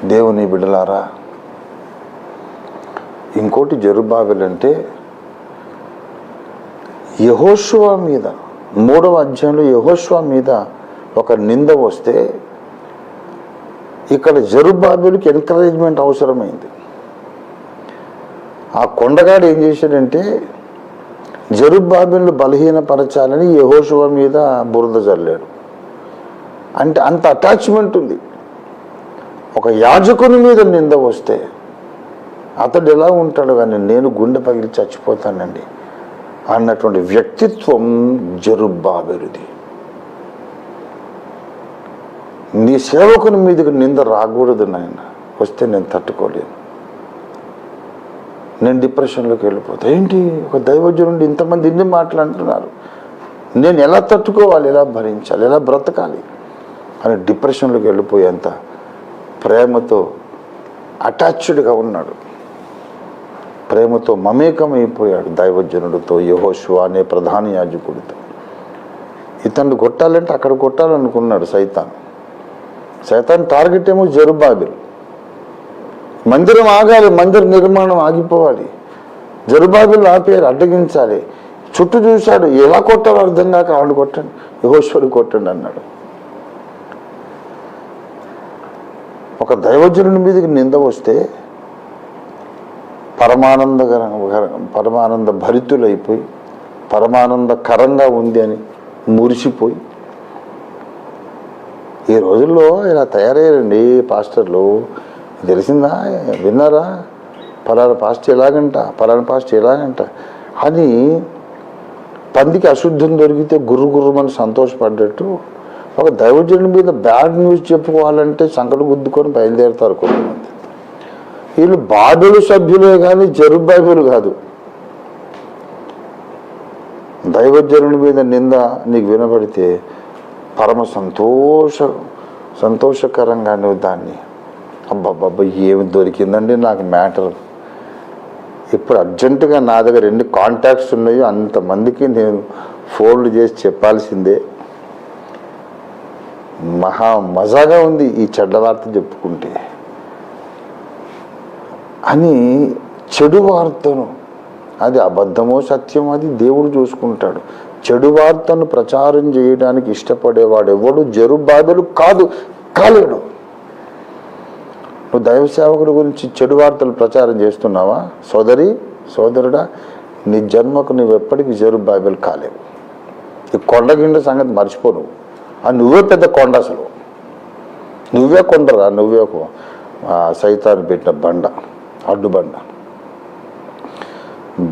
దేవుని బిడ్డలారా, ఇంకోటి జెరుబ్బాబెలు అంటే యెహోషువ మీద 3వ అధ్యాయంలో యెహోషువ మీద ఒక నింద వస్తే ఇక్కడ జెరుబ్బాబెలుకి ఎంకరేజ్మెంట్ అవసరమైంది. ఆ కొండగాడు ఏం చేశాడంటే జెరుబ్బాబెలును బలహీనపరచాలని యెహోషువ మీద బురద చల్లాడు. అంటే అంత అటాచ్మెంట్ ఉంది. ఒక యాజకుని మీద నింద వస్తే అతడు ఎలా ఉంటాడు, కానీ నేను గుండె పగిలి చచ్చిపోతానండి అన్నటువంటి వ్యక్తిత్వం జెరుబ్బాబెలుది. నీ సేవకుని మీదకి నింద రాకూడదు నాయన, వస్తే నేను తట్టుకోలేను, నేను డిప్రెషన్లోకి వెళ్ళిపోతా. ఏంటి ఒక దైవజనుడు ఇంతమంది ఇన్ని మాటలు అంటున్నారు, నేను ఎలా తట్టుకోవాలి, ఎలా భరించాలి, ఎలా బ్రతకాలి అని డిప్రెషన్లోకి వెళ్ళిపోయేంత ప్రేమతో అటాచ్డ్గా ఉన్నాడు. ప్రేమతో మమేకమైపోయాడు దైవజనుడితో, యెహోషువ అనే ప్రధాన యాజకుడితో. ఇతన్ని కొట్టాలంటే అక్కడ కొట్టాలనుకున్నాడు సైతాన్. టార్గెట్ ఏమో జెరుబ్బాబెలు. మందిరం ఆగాలి, మందిర నిర్మాణం ఆగిపోవాలి, జెరుబ్బాబెలు ఆపేయాలి, అడ్డగించాలి. చుట్టూ చూశాడు, ఎలా కొట్టాలో అర్థం కాక ఆవిడ కొట్టండి, యెహోషువని కొట్టండి అన్నాడు. ఒక దైవజనుడి మీదకి నింద వస్తే పరమానంద భరితులైపోయి పరమానందకరంగా ఉంది అని మురిసిపోయి, ఈ రోజుల్లో ఇలా తయారయ్యారండి పాస్టర్లు. తెలిసిందా, విన్నారా, పలానా పాస్టర్ ఎలాగంట, పలానా పాస్టర్ ఎలాగంట అని పందికి అశుద్ధం దొరికితే గుర్రుమని సంతోషపడ్డట్టు ఒక దైవజనుడి మీద బ్యాడ్ న్యూస్ చెప్పుకోవాలంటే సంకట గుద్దుకొని బయలుదేరుతారు కొంతమంది. వీళ్ళు బాబెలు సభ్యులే కానీ జెరుబ్బాబెలు కాదు. దైవజనుడి మీద నింద నీకు వినబడితే పరమ సంతోషకరంగా నువ్వు దాన్ని అబ్బాబ్బా ఏమి దొరికిందండి నాకు మ్యాటర్, ఇప్పుడు అర్జెంటుగా నా దగ్గర ఎన్ని కాంటాక్ట్స్ ఉన్నాయో అంతమందికి నేను ఫోన్లు చేసి చెప్పాల్సిందే, మహా మజాగా ఉంది ఈ చెడ్డ వార్త చెప్పుకుంటే అని చెడు వార్తను, అది అబద్ధమో సత్యమో అది దేవుడు చూసుకుంటాడు. చెడు వార్తను ప్రచారం చేయడానికి ఇష్టపడేవాడు ఎవడు జెరుబ్బాబెలు కాలేడు. నువ్వు దైవ సేవకుడి గురించి చెడు వార్తలు ప్రచారం చేస్తున్నావా సోదరుడా, నీ జన్మకు నువ్వు ఎప్పటికీ జెరుబ్బాబెలు కాలేవు. ఈ కొండగిండ సంగతి మర్చిపో. నువ్వు నువ్వే పెద్ద కొండ, అసలు నువ్వే కొండరా, నువ్వే ఒక సైతాన్ని పెట్టిన బండ, అడ్డుబండ.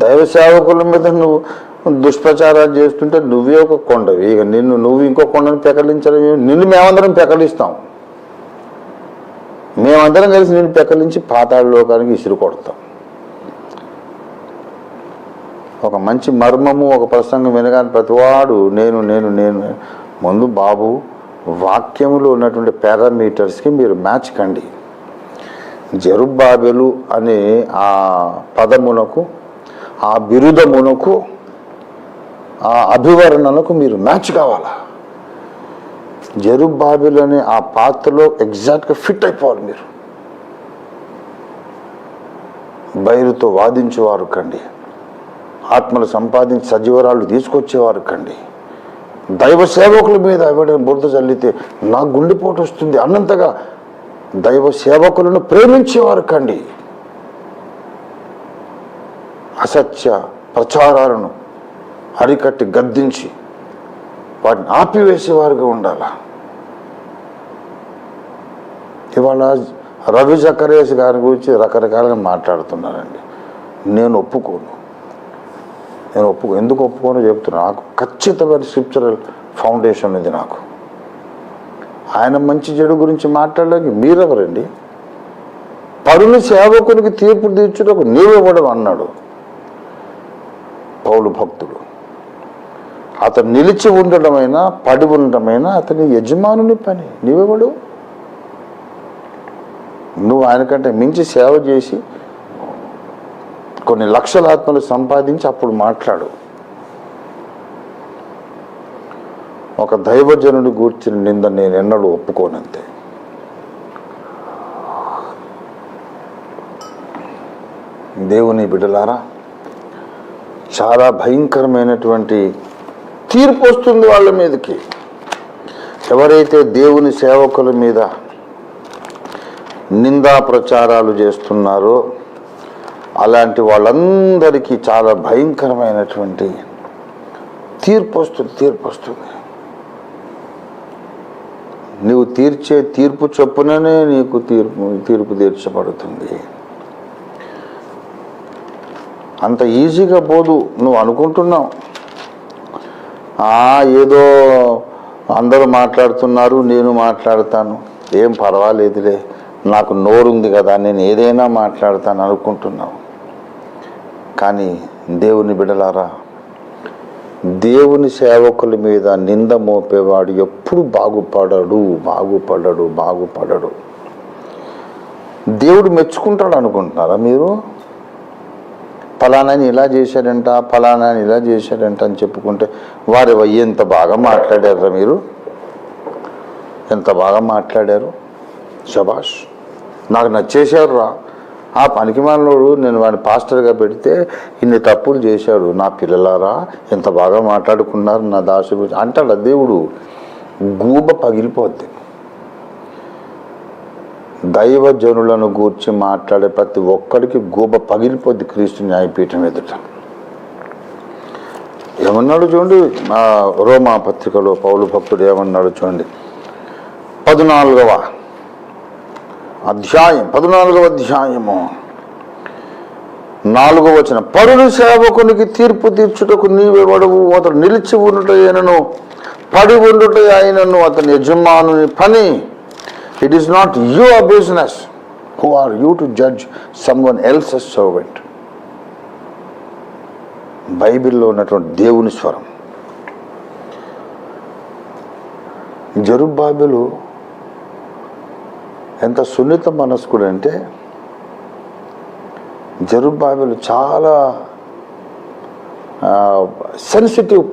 దైవ సేవకుల మీద నువ్వు దుష్ప్రచారాలు చేస్తుంటే నువ్వే ఒక కొండవి. ఇక నువ్వు ఇంకో కొండను పెకలించడం, నిన్ను మేమందరం పెకలిస్తాం, మేమందరం కలిసి నిన్ను పెకలించి పాతాళ లోకానికి ఇసురు కొడతాం. ఒక మంచి మర్మము, ఒక ప్రసంగం వినగానే ప్రతివాడు నేను ముందు బాబు వాక్యములో ఉన్నటువంటి పారామీటర్స్కి మీరు మ్యాచ్ కండి. జెరుబ్బాబెలు అనే ఆ పదమునకు, ఆ బిరుదమునకు, ఆ అభివర్ణనకు మీరు మ్యాచ్ కావాలా. జెరుబ్బాబెలు అనే ఆ పాత్రలో ఎగ్జాక్ట్గా ఫిట్ అయిపోవాలి మీరు. బయలుతో వాదించేవారు కండి, ఆత్మలు సంపాదించి సజీవరాలు తీసుకొచ్చేవారు కండి. దైవ సేవకుల మీద ఎవరైనా బురద చల్లితే నాకు గుండెపోటు వస్తుంది అన్నంతగా దైవ సేవకులను ప్రేమించేవారు కండి. అసత్య ప్రచారాలను అరికట్టి గద్దించి వాటిని ఆపివేసేవారుగా ఉండాల. ఇవాళ రవి జకరేష్ గారి గురించి రకరకాలుగా మాట్లాడుతున్నారండి. నేను ఒప్పుకోను. ఎందుకు ఒప్పుకోనో చెప్తున్నాను. నాకు ఖచ్చితమైన స్క్రిప్చరల్ ఫౌండేషన్ ఉంది. నాకు ఆయన మంచి చెడు గురించి మాట్లాడడానికి మీరెవరండి? పరుని సేవకునికి తీర్పు తీర్చుటకు నీవివ్వడం అన్నాడు పౌలు భక్తుడు. అతను నిలిచి ఉండడమైనా పడి ఉండడమైనా అతని యజమానుని పని. నీవెవడు? నువ్వు ఆయనకంటే మించి సేవ చేసి కొన్ని లక్షల ఆత్మలు సంపాదించి అప్పుడు మాట్లాడు. ఒక దైవజనుడి గూర్చిన నింద నేను ఎన్నడూ ఒప్పుకోనంతే. దేవుని బిడ్డలారా, చాలా భయంకరమైనటువంటి తీర్పు వస్తుంది వాళ్ళ మీదకి. ఎవరైతే దేవుని సేవకుల మీద నిందా ప్రచారాలు చేస్తున్నారో అలాంటి వాళ్ళందరికీ చాలా భయంకరమైనటువంటి తీర్పు వస్తుంది. నువ్వు తీర్చే తీర్పు చొప్పుననే నీకు తీర్పు తీర్చబడుతుంది. అంత ఈజీగా పోదు. నువ్వు అనుకుంటున్నావు ఏదో అందరూ మాట్లాడుతున్నారు, నేను మాట్లాడతాను, ఏం పర్వాలేదులే, నాకు నోరుంది కదా, నేను ఏదైనా మాట్లాడతాను అనుకుంటున్నావు. కానీ దేవుని బిడ్డలారా, దేవుని సేవకుల మీద నింద మోపేవాడు ఎప్పుడు బాగుపడడు. దేవుడు మెచ్చుకుంటాడు అనుకుంటున్నారా మీరు? ఫలానాని ఇలా చేశాడంట, ఫలానాని ఇలా చేశాడంట అని చెప్పుకుంటే వారు ఎంత బాగా మాట్లాడారా మీరు, ఎంత బాగా మాట్లాడారు, శభాష్, నాకు నచ్చేశారు రా, ఆ పనికిమాలినోడు నేను వాడిని పాస్టర్గా పెడితే ఇన్ని తప్పులు చేశాడు, నా పిల్లలారా ఎంత బాగా మాట్లాడుకున్నారు నా దాసు అంటాడు దేవుడు. గూబ పగిలిపోద్ది. దైవజనులను గూర్చి మాట్లాడే ప్రతి ఒక్కడికి గూబ పగిలిపోద్ది క్రీస్తు న్యాయపీఠం ఎదుట. ఏమన్నాడు చూడండి, రోమా పత్రికలో పౌలు భక్తుడు ఏమన్నాడు చూడండి, 14వ అధ్యాయము 4వ వచనం. పరుడు సేవకునికి తీర్పు తీర్చుటకు నీవెవడవు, అతడు నిలిచి ఉండుట అయినను పడి ఉండుట అయినను అతని యజమానుని పని. It is not your business. Who are you to judge someone else's servant. బైబిల్లో ఉన్నటువంటి దేవుని స్వరం. జెరుబ్బాబెలు ఎంత సున్నిత మనస్కుడు అంటే, జెరుబ్బాబెలు చాలా సెన్సిటివ్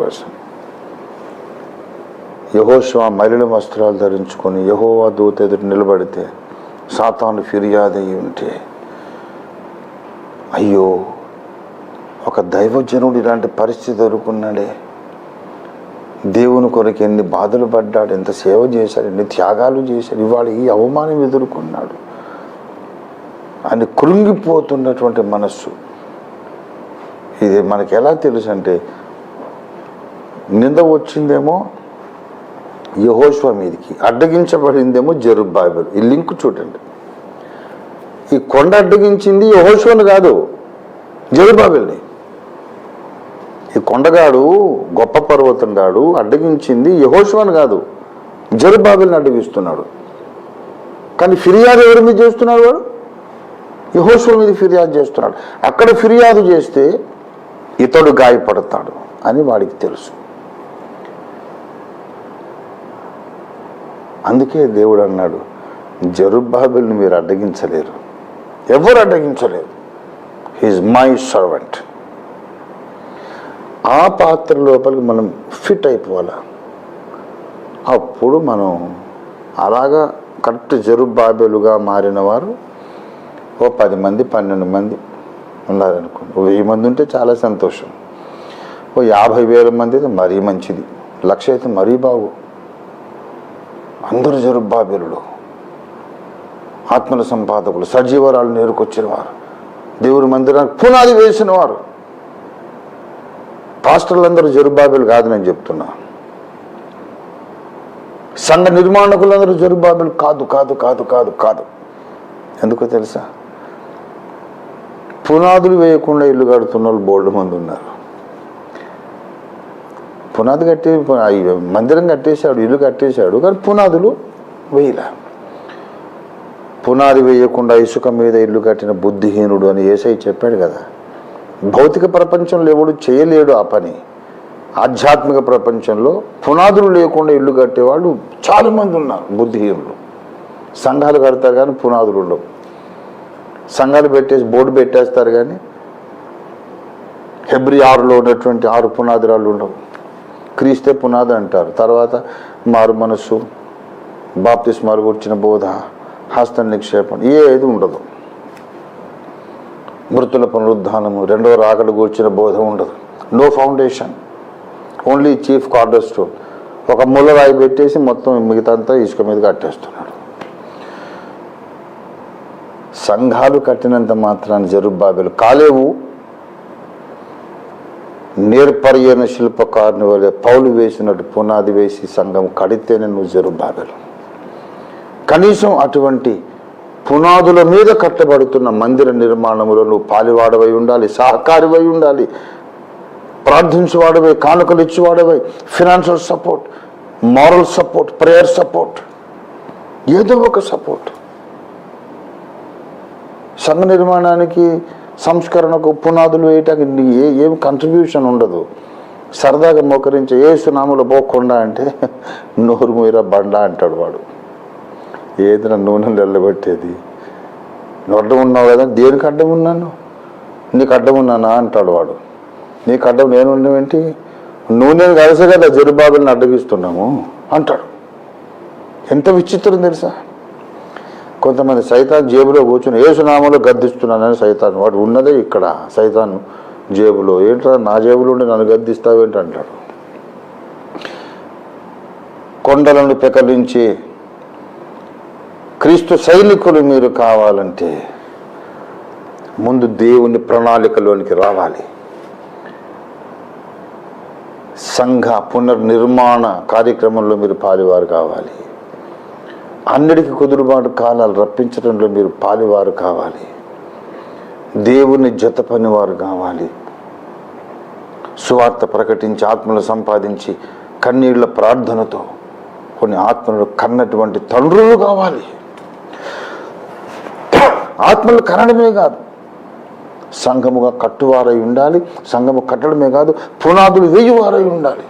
పర్సన్. యెహోషువ మలిన వస్త్రాలు ధరించుకొని యెహోవా దూత ఎదుట నిలబడితే సాతాను ఫిర్యాదు అయి ఉంటే, అయ్యో ఒక దైవజనుడు ఇలాంటి పరిస్థితి ఎదుర్కొన్నాడే, దేవుని కొరకు ఎన్ని బాధలు పడ్డాడు, ఎంత సేవ చేశాడు, ఎన్ని త్యాగాలు చేశాడు, ఇవాళ ఈ అవమానం ఎదుర్కొన్నాడు అని కృంగిపోతున్నటువంటి మనస్సు. ఇది మనకి ఎలా తెలుసు అంటే, నింద వచ్చిందేమో యెహోషువ మీదకి, అడ్డగించబడిందేమో జెరుబ్బాబెలు. ఈ లింక్ చూడండి. ఈ కొండ అడ్డగించింది యెహోషువను కాదు, జెరుబ్బాబెల్ని. ఈ కొండగాడు గొప్ప పర్వతం గాడు అడ్డగించింది యెహోషువను కాదు, జెరుబ్బాబెల్ని అడ్డగిస్తున్నాడు. కానీ ఫిర్యాదు ఎవరి మీద చేస్తున్నాడు? వాడు యెహోషువ మీద ఫిర్యాదు చేస్తున్నాడు. అక్కడ ఫిర్యాదు చేస్తే ఇతడు గాయపడతాడు అని వాడికి తెలుసు. అందుకే దేవుడు అన్నాడు, జెరుబ్బాబెల్ని మీరు అడ్డగించలేరు, ఎవరు అడ్డగించలేరు. He's my servant. ఆ పాత్ర లోపలికి మనం ఫిట్ అయిపోవాలి. అప్పుడు మనం అలాగా కరెక్ట్ జెరుబ్బాబెలుగా మారిన వారు ఓ 10 మంది 12 మంది ఉన్నారనుకోండి, 1000 మంది ఉంటే చాలా సంతోషం. ఓ 50,000 మంది అయితే మరీ మంచిది, 1,00,000 అయితే మరీ బాగు. అందరూ జెరుబ్బాబెలులు, ఆత్మల సంపాదకులు, సజీవరాలు నేరుకొచ్చిన వారు, దేవుని మందిరానికి పునాది వేసిన వారు. పాస్టర్లందరూ జెరుబ్బాబెలు కాదు నేను చెప్తున్నా. సంఘ నిర్మాణకులందరూ జెరుబ్బాబెలు కాదు కాదు కాదు కాదు కాదు. ఎందుకో తెలుసా? పునాదులు వేయకుండా ఇల్లు కడుతున్న వాళ్ళు బోల్డ్ మంది ఉన్నారు. పునాది కట్టి మందిరం కట్టేశాడు, ఇల్లు కట్టేశాడు, కానీ పునాదులు వేయలే. పునాది వేయకుండా ఇసుక మీద ఇల్లు కట్టిన బుద్ధిహీనుడు అని యేసయ్య చెప్పాడు కదా. భౌతిక ప్రపంచంలో ఎవడు చేయలేడు ఆ పని. ఆధ్యాత్మిక ప్రపంచంలో పునాదులు లేకుండా ఇల్లు కట్టేవాళ్ళు చాలామంది ఉన్నారు, బుద్ధిహీనులు. సంఘాలు కడతారు కానీ పునాదులు ఉండవు. సంఘాలు పెట్టేసి బోర్డు పెట్టేస్తారు కానీ హెబ్రీ 6లో ఉన్నటువంటి 6 పునాదురాలు ఉండవు. క్రీస్తే పునాది అంటారు. తర్వాత మారు మనస్సు, బాప్తిస్మాలు వచ్చిన బోధ, హస్త నిక్షేపం ఏది ఉండదు. మృతుల పునరుద్ధానము, రెండవ రాకడ కూర్చిన బోధ ఉండదు. No foundation, only chief corner stone. ఒక ముళ్ళ రాయి పెట్టేసి మొత్తం మిగతా అంతా ఇసుక మీద కట్టేస్తున్నాడు. సంఘాలు కట్టినంత మాత్రాన్ని జెరుబ్బాబెలు కాలేవు. నేర్పరియైన శిల్పకారుని వలె పౌలు వేసినట్టు పునాది వేసి సంఘం కడితేనే నువ్వు జెరుబ్బాబెలు. కనీసం అటువంటి పునాదుల మీద కట్టబడుతున్న మందిర నిర్మాణంలో నువ్వు పాలివాడవై ఉండాలి, సహకారివై ఉండాలి, ప్రార్థించేవాడవై, కానుకలు ఇచ్చేవాడవై, financial support, moral support, prayer support, ఏదో ఒక సపోర్ట్. సంఘ నిర్మాణానికి, సంస్కరణకు పునాదులు వేయటానికి ఏం కంట్రిబ్యూషన్ ఉండదు. సరదాగా మోకరించే ఏసునామలు పోకుండా అంటే నోరు మీర బండ అంటాడు వాడు. ఏదైనా నూనె నిలబెట్టేది. నువ్వు అడ్డం ఉన్నావు కదా, దేనికి అడ్డం ఉన్నాను? నీకు అడ్డం ఉన్నానా అంటాడు వాడు. నీకు అడ్డం నేను ఉండేంటి? నూనెను కలిసే కదా జెరుబ్బాబెలుని అడ్డగిస్తున్నాము అంటాడు. ఎంత విచిత్రం తెలుసా? కొంతమంది సైతాన్ జేబులో కూర్చొని ఏసునామలో గద్దిస్తున్నానని సైతాన్, వాడు ఉన్నదే ఇక్కడ సైతాను జేబులో. ఏంట్రా నా జేబులో ఉండి నన్ను గద్దిస్తావేంటి అంటాడు. కొండలను పెకలించి క్రీస్తు సైనికులు మీరు కావాలంటే ముందు దేవుని ప్రణాళికలోనికి రావాలి. సంఘ పునర్నిర్మాణ కార్యక్రమంలో మీరు పాలివారు కావాలి. అన్నిటికీ కుదురుబాటు కాలాలు రప్పించడంలో మీరు పాలివారు కావాలి. దేవుని జత పనివారు కావాలి. సువార్త ప్రకటించి ఆత్మలు సంపాదించి కన్నీళ్ల ప్రార్థనతో కొన్ని ఆత్మలు కన్నటువంటి తండ్రులు కావాలి. ఆత్మలు కనడమే కాదు, సంఘముగా కట్టువారై ఉండాలి. సంఘము కట్టడమే కాదు, పునాదులు వేయువారై ఉండాలి.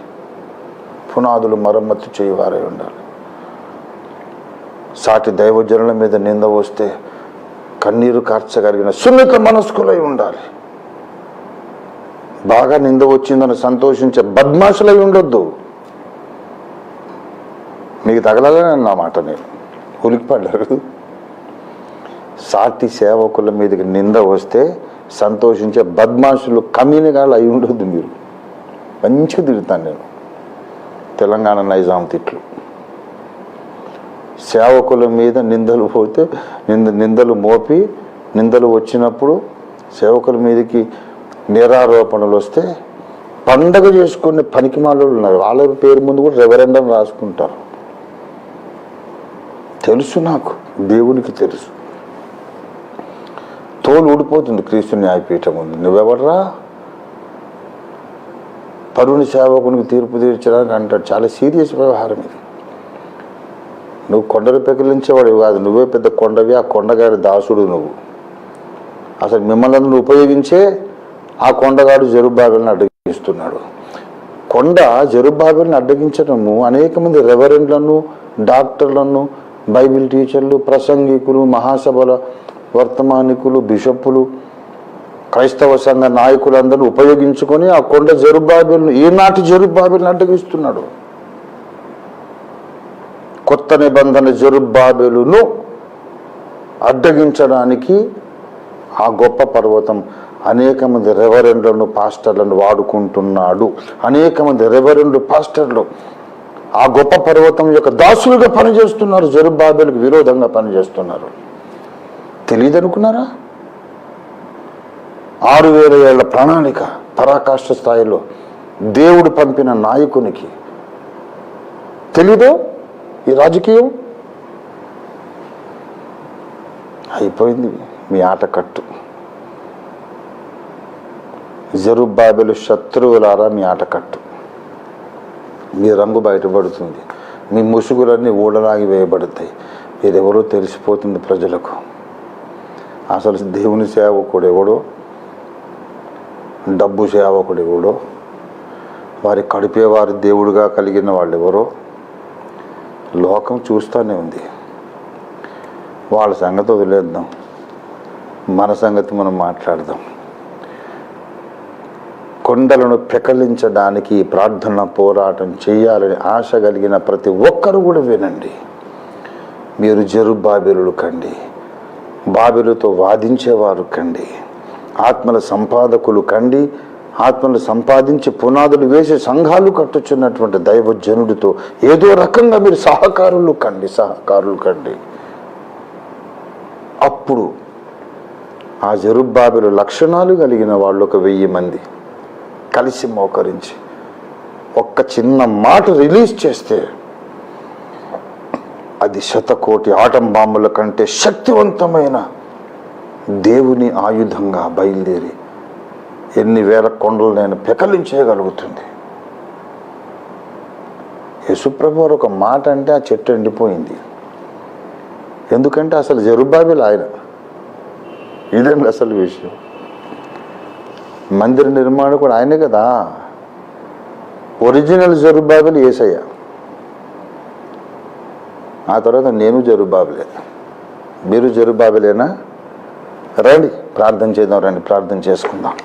పునాదులు మరమ్మతు చేయువారై ఉండాలి. సాటి దైవజనుల మీద నింద వస్తే కన్నీరు కార్చగలిగిన సున్నిత మనస్కులై ఉండాలి. బాగా నింద వచ్చిందని సంతోషించే బద్మాషులై ఉండొద్దు. మీకు తగలాలని అన్నమాట. నేను ఉలికిపడ్డారు. సాటి సేవకుల మీదకి నింద వస్తే సంతోషించే బద్మాషులు, కమ్యూనిగాళ్ళు అయి ఉండొద్దు. మీరు మంచిగా తిడతాను నేను. తెలంగాణ నైజాం తిట్లు. సేవకుల మీద నిందలు పోతే నిందలు మోపి, నిందలు వచ్చినప్పుడు సేవకుల మీదకి నిరారోపణలు వస్తే పండగ చేసుకునే పనికిమాలు ఉన్నారు. వాళ్ళ పేరు ముందు కూడా రెవరెండ్ అని రాసుకుంటారు. తెలుసు, నాకు దేవునికి తెలుసు. తోలు ఊడిపోతుంది క్రీస్తు న్యాయపీఠం ఉంది. నువ్వెవర్రా పరుని సేవకునికి తీర్పు తీర్చడానికి అంటాడు. చాలా సీరియస్ వ్యవహారం ఇది. నువ్వు కొండలు పెకిలించేవాడు కాదు, నువ్వే పెద్ద కొండవి, ఆ కొండగారి దాసుడు నువ్వు. అసలు మిమ్మల్ని అందరూ ఉపయోగించే ఆ కొండగాడు జెరుబ్బాబెలుని అడ్డగిస్తున్నాడు. కొండ జెరుబ్బాబెలుని అడ్డగించడము అనేక మంది రెవరెండ్లను, డాక్టర్లను, బైబిల్ టీచర్లు, ప్రసంగికులు, మహాసభల వర్తమానికులు, బిషప్పులు, క్రైస్తవ సంఘ నాయకులందరూ ఉపయోగించుకొని ఆ కొండ జెరుబ్బాబెలుని, ఈనాటి జెరుబ్బాబెలుని అడ్డగిస్తున్నాడు. కొత్త నిబంధన జెరుబ్బాబెలును అడ్డగించడానికి ఆ గొప్ప పర్వతం అనేక మంది రెవరెండ్లను, పాస్టర్లను వాడుకుంటున్నాడు. అనేక మంది రెవరెండ్లు, పాస్టర్లు ఆ గొప్ప పర్వతం యొక్క దాసులుగా పనిచేస్తున్నారు. జెరుబ్బాబెలుకు విరోధంగా పనిచేస్తున్నారు. తెలియదనుకున్నారా? 6000 ఏళ్ల ప్రణాళిక పరాకాష్ఠ స్థాయిలో దేవుడు పంపిన నాయకునికి తెలీదు ఈ రాజకీయం? అయిపోయింది మీ ఆట కట్టు. జెరుబ్బాబెలు శత్రువులారా, మీ ఆట కట్టు. మీ రంగు బయటపడుతుంది. మీ ముసుగులన్నీ ఊడలాగి వేయబడతాయి. మీరెవరో తెలిసిపోతుంది ప్రజలకు. అసలు దేవుని సేవకుడు ఎవడో, డబ్బు సేవకుడు ఎవడో, వారి కడిపేవారి దేవుడుగా కలిగిన వాళ్ళు ఎవరో లోకం చూస్తూనే ఉంది. వాళ్ళ సంగతి వదిలేద్దాం, మన సంగతి మనం మాట్లాడదాం. కొండలను పెకలించడానికి ప్రార్థన పోరాటం చేయాలని ఆశ కలిగిన ప్రతి ఒక్కరు కూడా వినండి. మీరు జెరుబ్బాబెలు కండి, బాబెలుతో వాదించేవారు కండి. ఆత్మల సంపాదకులు కండి, ఆత్మలు సంపాదించి పునాదులు వేసి సంఘాలు కట్టుచున్నటువంటి దైవజనుడితో ఏదో రకంగా మీరు సహకారులు కండి. అప్పుడు ఆ జెరుబ్బాబెలు లక్షణాలు కలిగిన వాళ్ళు 1000 మంది కలిసి మోకరించి ఒక్క చిన్న మాట రిలీజ్ చేస్తే అది 100,000,000 ఆటం బాంబుల కంటే శక్తివంతమైన దేవుని ఆయుధంగా బయలుదేరి ఎన్ని వేల కొండలు నేను పెకలించేయగలుగుతుంది. యేసుప్రభు వారు ఒక మాట అంటే ఆ చెట్టు ఎండిపోయింది. ఎందుకంటే అసలు జెరుబ్బాబెలు ఆయన. ఇదండి అసలు విషయం. మందిర నిర్మాణం కూడా ఆయనే కదా. ఒరిజినల్ జెరుబ్బాబెలు యేసయ్య. ఆ తర్వాత నేను జెరుబ్బాబెలే. మీరు జెరుబ్బాబెలేనా? రండి ప్రార్థన చేద్దాం, రండి ప్రార్థన చేసుకుందాం.